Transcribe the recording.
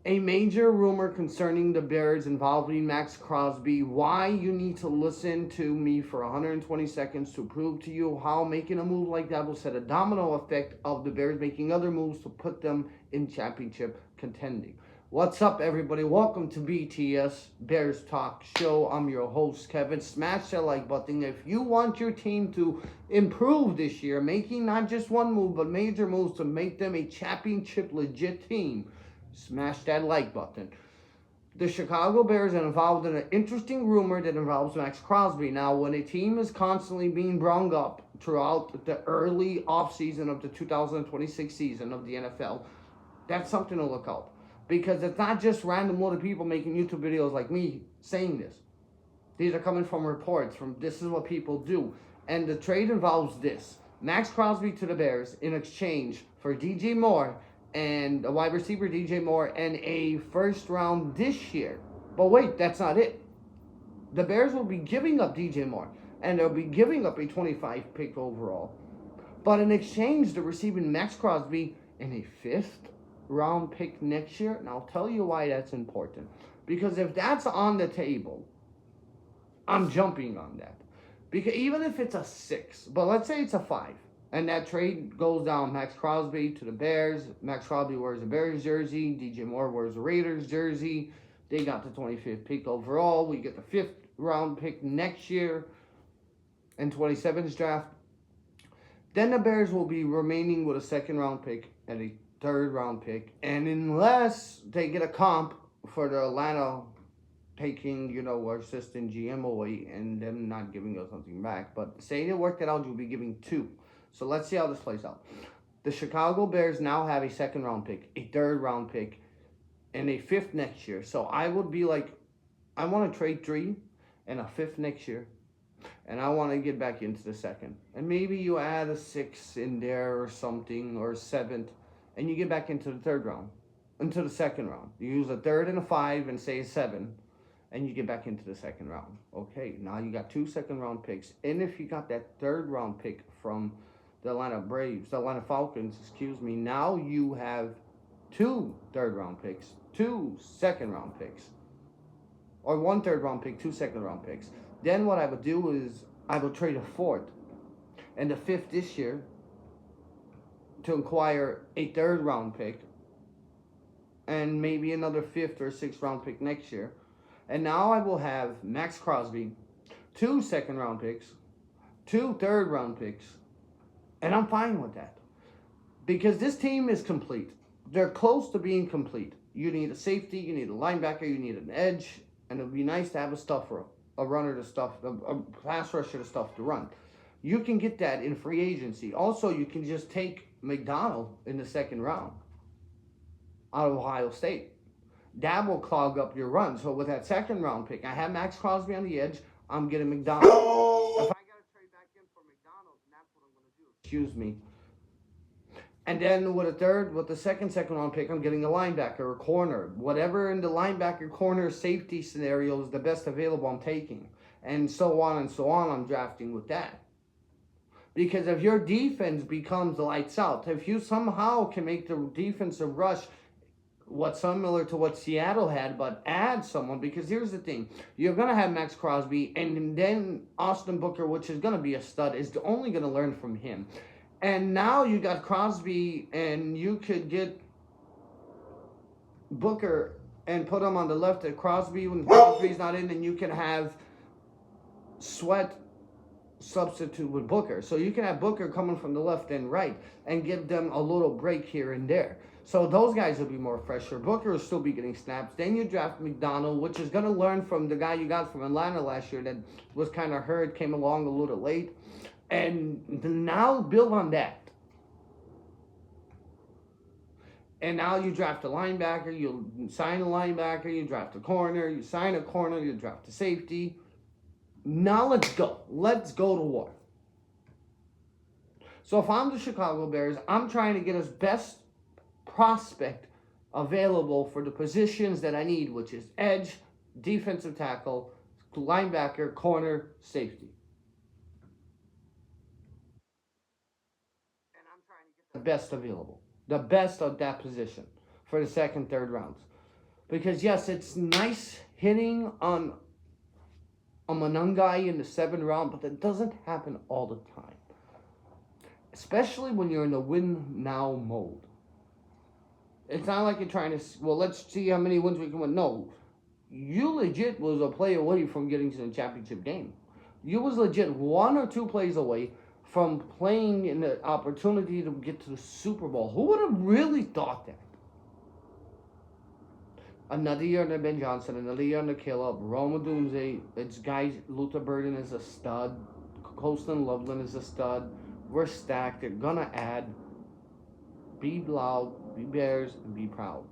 A major rumor concerning the Bears involving Max Crosby. Why you need to listen to me for 120 seconds to prove to you how making a move like that will set a domino effect of the Bears making other moves to put them in championship contending. What's up, everybody? Welcome to BTS Bears Talk Show. I'm your host, Kevin. Smash that like button if you want your team to improve this year, making not just one move, but major moves to make them a championship legit team. Smash that like button. The Chicago Bears are involved in an interesting rumor that involves Max Crosby. Now, when a team is constantly being brung up throughout the early offseason of the 2026 season of the NFL, that's something to look out. Because it's not just random little people making YouTube videos like me saying this. These are coming from reports, from this is what people do. And the trade involves this. Max Crosby to the Bears in exchange for DJ Moore and a wide receiver, DJ Moore, and a first round this year. But wait, that's not it. The Bears will be giving up DJ Moore, and they'll be giving up a 25 pick overall. But in exchange, they're receiving Max Crosby and a 5th round pick next year. And I'll tell you why that's important. Because if that's on the table, I'm jumping on that. Because even if it's a 6, but let's say it's a 5, and that trade goes down, Max Crosby to the Bears. Max Crosby wears a Bears jersey. DJ Moore wears a Raiders jersey. They got the 25th pick overall. We get the 5th round pick next year in 27's draft. Then the Bears will be remaining with a 2nd round pick and a 3rd round pick. And unless they get a comp for the Atlanta taking, our assistant GM away and them not giving us something back. But say they work that out, you'll be giving 2. So let's see how this plays out. The Chicago Bears now have a 2nd round pick, a 3rd round pick, and a 5th next year. So I would be like, I want to trade 3 and a 5th next year. And I want to get back into the 2nd. And maybe you add a 6 in there or something, or a 7th, and you get back into the 3rd round, into the 2nd round. You use a 3rd and a 5 and say a 7. And you get back into the 2nd round. Okay, now you got 2 2nd round picks. And if you got that 3rd round pick from the Atlanta Falcons, now you have 2 3rd round picks, 2 2nd round picks. Or 1 3rd round pick, 2 2nd round picks. Then what I would do is I would trade a 4th and a 5th this year to acquire a 3rd round pick and maybe another 5th or 6th round pick next year. And now I will have Max Crosby, 2 2nd round picks, 2 3rd round picks, and I'm fine with that. Because this team is complete. They're close to being complete. You need a safety, you need a linebacker, you need an edge, and it would be nice to have a stuffer, a runner to stuff, a pass rusher to stuff to run. You can get that in free agency. Also, you can just take McDonald in the 2nd round out of Ohio State. That will clog up your run. So with that 2nd round pick, I have Max Crosby on the edge. I'm getting McDonald. If I got to trade back in for McDonald, then that's what I'm going to do. Excuse me. And then with the second round pick, I'm getting a linebacker or corner. Whatever in the linebacker, corner, safety scenario is the best available, I'm taking. And so on and so on, I'm drafting with that. Because if your defense becomes lights out, if you somehow can make the defensive rush what's similar to what Seattle had, but add someone, because here's the thing. You're going to have Max Crosby, and then Austin Booker, which is going to be a stud, is only going to learn from him. And now you got Crosby, and you could get Booker and put him on the left at Crosby when Crosby's not in, and you can have Sweat substitute with Booker. So you can have Booker coming from the left and right and give them a little break here and there. So those guys will be more fresher. Booker will still be getting snaps. Then you draft McDonald, which is going to learn from the guy you got from Atlanta last year that was kind of hurt, came along a little late. And now build on that. And now you draft a linebacker, you sign a linebacker, you draft a corner, you sign a corner, you draft a safety. Now let's go. Let's go to war. So if I'm the Chicago Bears, I'm trying to get us best prospect available for the positions that I need, which is edge, defensive tackle, linebacker, corner, safety. The best available, the best of that position for the 2nd, 3rd rounds. Because yes, it's nice hitting on a Manungai in the 7th round, but that doesn't happen all the time. Especially when you're in the win now mode. It's not like you're trying to, well, let's see how many wins we can win. No, you legit was a play away from getting to the championship game. You was legit 1 or 2 plays away from playing in the opportunity to get to the Super Bowl. Who would have really thought that? Another year under Ben Johnson, another year under Caleb, Roma Dunze, it's guys, Luther Burden is a stud, Colston Loveland is a stud. We're stacked. They're gonna add. Be loud, be Bears, and be proud.